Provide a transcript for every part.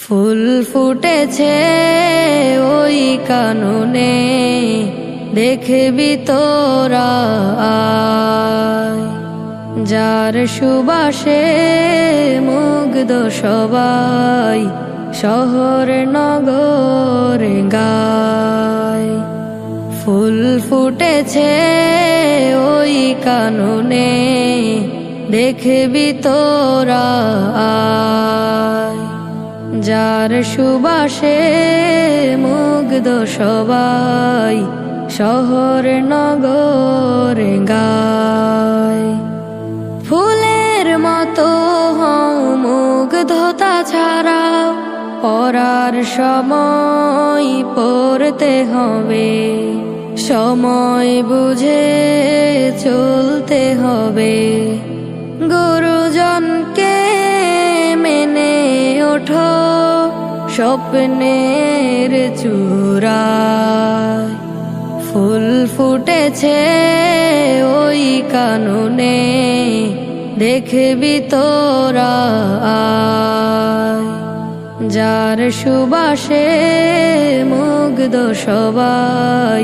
ফুল ফুটেছে ওই কাননে, দেখবি তোরা আয়। যার সুবাসে মুগ্ধ সবাই, শহর নগর গায়। ফুল ফুটেছে ওই কাননে, দেখবি তোরা আয়। যার সুবাসে মুগ্ধ সবাই, শহর নগর গায়। ফুলের মতো হও মুগ্ধতা ছাড়া, পড়ার সময় পড়তে হবে। সময় বুঝে চলতে হবে। গুরুজনকে মেনে ওঠো স্বপ্নের চূড়ায়। ফুল ফুটেছে ওই কাননে, দেখবি তোরা আয়। যার সুবাসে মুগ্ধ সবাই,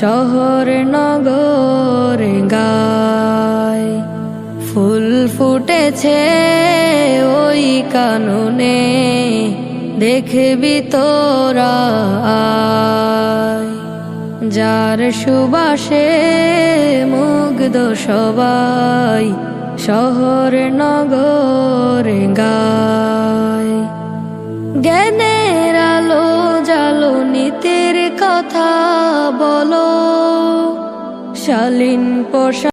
শহর নগর গায়। ফুল ফুটেছে ওই কাননে, দেখবি তোরা আয়। যার সুবাসে মুগ্ধ সবাই, শহর নগর গায়। জ্ঞানের আলো জালো, নীতির কথা বলো, শালীন পোশাক